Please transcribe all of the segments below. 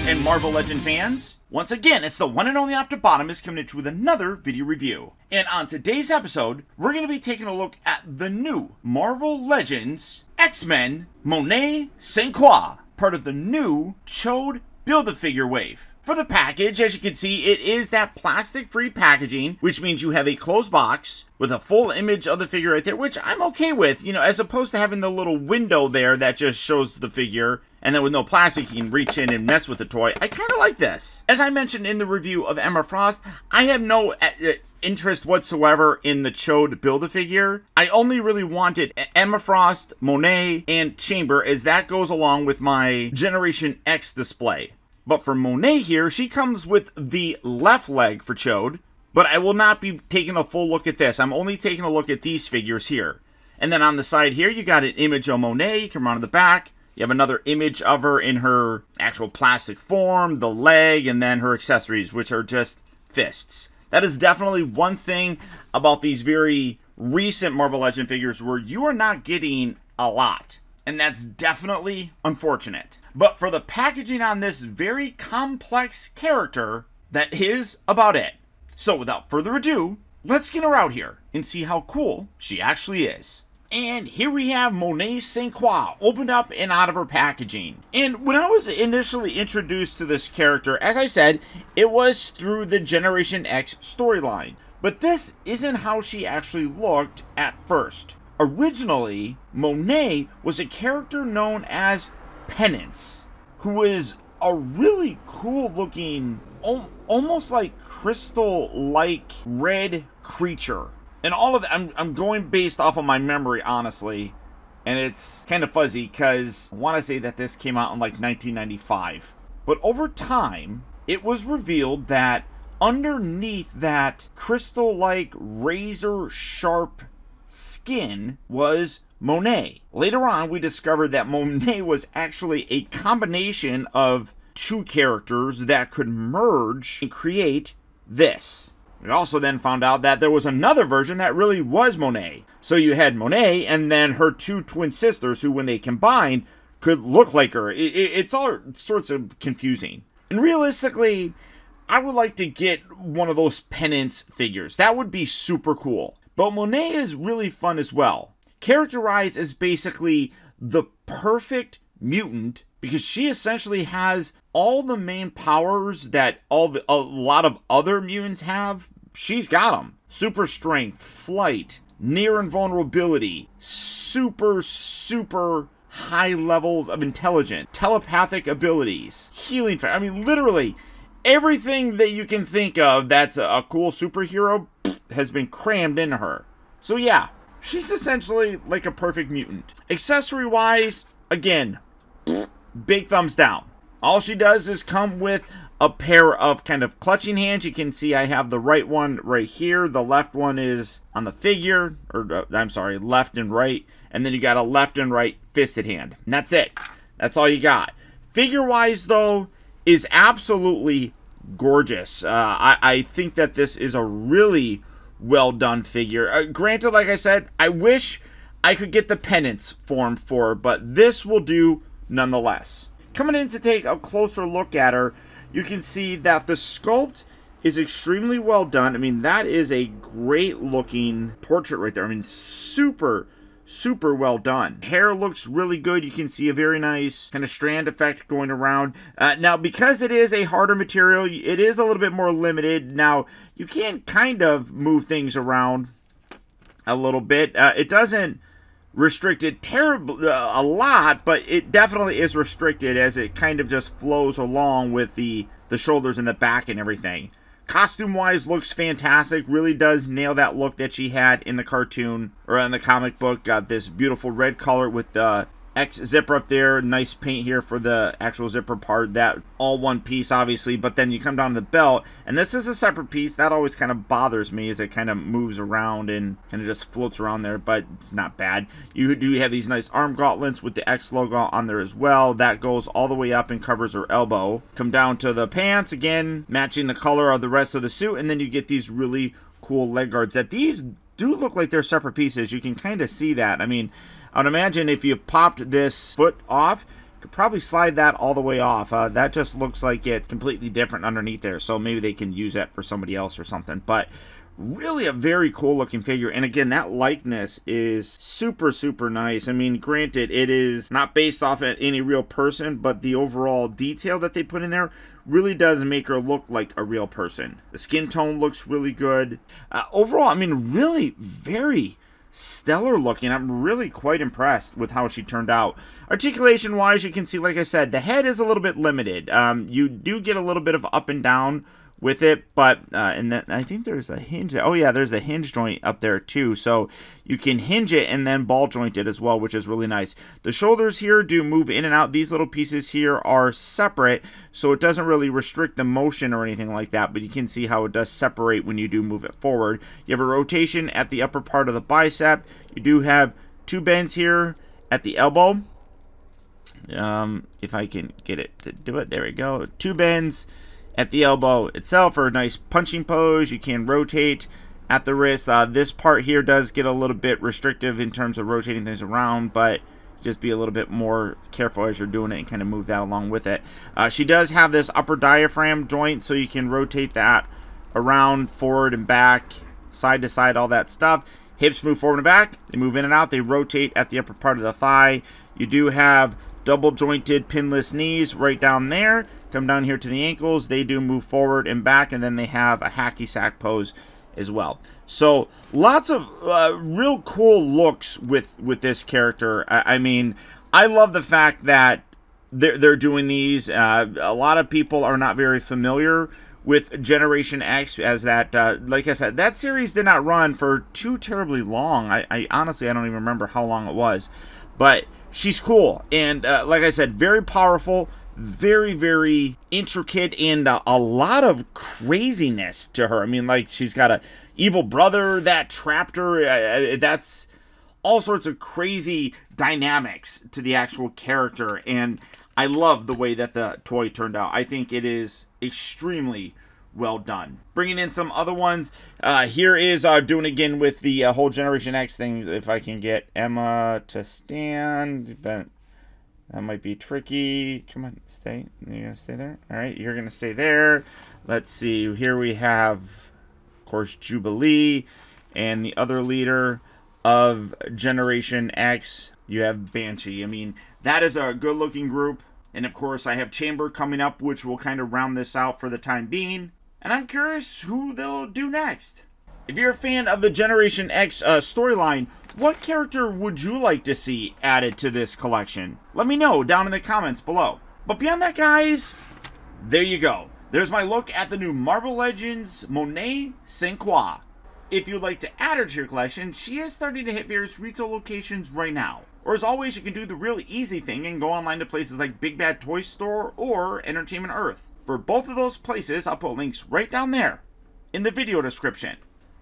And Marvel Legend fans, once again, it's the one and only Optibotimus coming at you with another video review. And on today's episode, we're going to be taking a look at the new Marvel Legends X-Men Monet Saint Croix, part of the new Chode Build-A-Figure wave. For the package, as you can see, it is that plastic-free packaging, which means you have a closed box with a full image of the figure right there, which I'm okay with, you know, as opposed to having the little window there that just shows the figure, and then with no plastic, you can reach in and mess with the toy. I kind of like this. As I mentioned in the review of Emma Frost, I have no interest whatsoever in the Chode Build-A-Figure. I only really wanted Emma Frost, Monet, and Chamber, as that goes along with my Generation X display. But for Monet here, she comes with the left leg for Chode, but I will not be taking a full look at this. I'm only taking a look at these figures here. And then on the side here, you got an image of Monet. You come around to the back. You have another image of her in her actual plastic form, the leg, and then her accessories, which are just fists. That is definitely one thing about these very recent Marvel Legend figures where you are not getting a lot. And that's definitely unfortunate. But for the packaging on this very complex character, that is about it. So without further ado, let's get her out here and see how cool she actually is. And here we have Monet Saint Croix opened up and out of her packaging. And when I was initially introduced to this character, as I said, it was through the Generation X storyline. But this isn't how she actually looked at first. Originally, Monet was a character known as Pinless, who is a really cool looking, almost like crystal-like red creature. And all of that, I'm going based off of my memory, honestly. And it's kind of fuzzy because I want to say that this came out in like 1995. But over time, it was revealed that underneath that crystal-like razor-sharp skin was Monet. Later on, we discovered that Monet was actually a combination of two characters that could merge and create this. We also then found out that there was another version that really was Monet. So you had Monet and then her two twin sisters who, when they combined, could look like her. It's all sorts of confusing. And realistically, I would like to get one of those Pinless figures. That would be super cool. But Monet is really fun as well. Characterized as basically the perfect mutant because she essentially has all the main powers that a lot of other mutants have. She's got them. Super strength, flight, near invulnerability, super high levels of intelligence, telepathic abilities, healing. I mean, literally everything that you can think of that's a cool superhero has been crammed into her. So yeah, she's essentially like a perfect mutant. Accessory wise, again, big thumbs down. All she does is come with a pair of kind of clutching hands. You can see I have the right one right here. The left one is on the figure, or I'm sorry, left and right. And then you got a left and right fisted hand. And that's it. That's all you got. Figure wise though, is absolutely gorgeous. I think that this is a really well done figure. Granted, like I said, I wish I could get the Pinless form for her, but this will do nonetheless. Coming in to take a closer look at her, you can see that the sculpt is extremely well done. I mean, that is a great looking portrait right there. I mean, super well done. Hair looks really good. You can see a very nice kind of strand effect going around. Now, because it is a harder material, it is a little bit more limited. Now, you can kind of move things around a little bit. It doesn't restrict it terribly a lot, but it definitely is restricted as it kind of just flows along with the shoulders and the back and everything. Costume-wise, looks fantastic. Really does nail that look that she had in the cartoon or in the comic book. Got this beautiful red color with the X zipper up there. Nice paint here for the actual zipper part. That all one piece, obviously. But then you come down to the belt, and this is a separate piece. That always kind of bothers me as it kind of moves around and kind of just floats around there. But it's not bad. You do have these nice arm gauntlets with the X logo on there as well. That goes all the way up and covers her elbow. Come down to the pants, again, matching the color of the rest of the suit. And then you get these really cool leg guards. That these do look like they're separate pieces. You can kind of see that. I mean, I would imagine if you popped this foot off, could probably slide that all the way off. That just looks like it's completely different underneath there, so maybe they can use that for somebody else or something. But really a very cool looking figure, and again, that likeness is super, super nice. I mean, granted, it is not based off of any real person, but the overall detail that they put in there really does make her look like a real person. The skin tone looks really good. Overall, I mean, really very stellar looking. I'm really quite impressed with how she turned out. Articulation wise, you can see, like I said, the head is a little bit limited. You do get a little bit of up and down with it, but and then I think there's a hinge. Oh yeah, there's a hinge joint up there too, so you can hinge it and then ball joint it as well, which is really nice. The shoulders here do move in and out. These little pieces here are separate, so it doesn't really restrict the motion or anything like that, but you can see how it does separate when you do move it forward. You have a rotation at the upper part of the bicep. You do have two bends here at the elbow. If I can get it to do it, there we go. Two bends at the elbow itself for a nice punching pose. You can rotate at the wrist. This part here does get a little bit restrictive in terms of rotating things around, but just be a little bit more careful as you're doing it and kind of move that along with it. She does have this upper diaphragm joint, so you can rotate that around, forward and back, side to side, all that stuff. Hips move forward and back. They move in and out. They rotate at the upper part of the thigh. You do have double jointed pinless knees right down there. Come down here to the ankles. They do move forward and back, and then they have a hacky sack pose as well. So lots of real cool looks with this character. I mean, I love the fact that they're doing these. A lot of people are not very familiar with Generation X, as that, like I said, that series did not run for too terribly long. I honestly, I don't even remember how long it was, but she's cool, and like I said, very powerful, very, very intricate, and a lot of craziness to her. I mean, like, she's got a evil brother that trapped her. That's all sorts of crazy dynamics to the actual character, and I love the way that the toy turned out. I think it is extremely well done. Bringing in some other ones. Here is doing again with the whole Generation X thing. If I can get Emma to stand, but that might be tricky. Come on, stay. You're gonna stay there? All right, you're gonna stay there. Let's see. Here we have, of course, Jubilee, and the other leader of Generation X. You have Banshee. I mean, that is a good-looking group. And of course, I have Chamber coming up, which will kind of round this out for the time being. And I'm curious who they'll do next. If you're a fan of the Generation X storyline, what character would you like to see added to this collection? Let me know down in the comments below. But beyond that, guys, there you go. There's my look at the new Marvel Legends Monet Saint Croix. If you'd like to add her to your collection, she is starting to hit various retail locations right now. Or as always, you can do the really easy thing and go online to places like Big Bad Toy Store or Entertainment Earth. For both of those places, I'll put links right down there in the video description,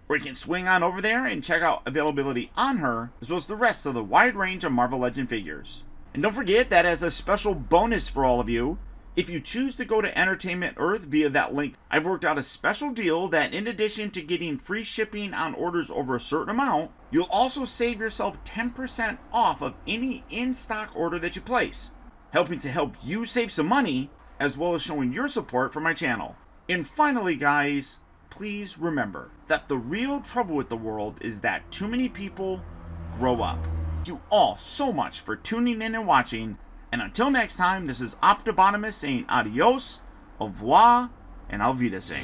where you can swing on over there and check out availability on her, as well as the rest of the wide range of Marvel Legend figures. And don't forget that as a special bonus for all of you, if you choose to go to Entertainment Earth via that link, I've worked out a special deal that in addition to getting free shipping on orders over a certain amount, you'll also save yourself 10% off of any in-stock order that you place, helping to help you save some money, as well as showing your support for my channel. And finally, guys, please remember that the real trouble with the world is that too many people grow up. Thank you all so much for tuning in and watching. And until next time, this is Optibotimus saying adios, au revoir, and auf Wiedersehen.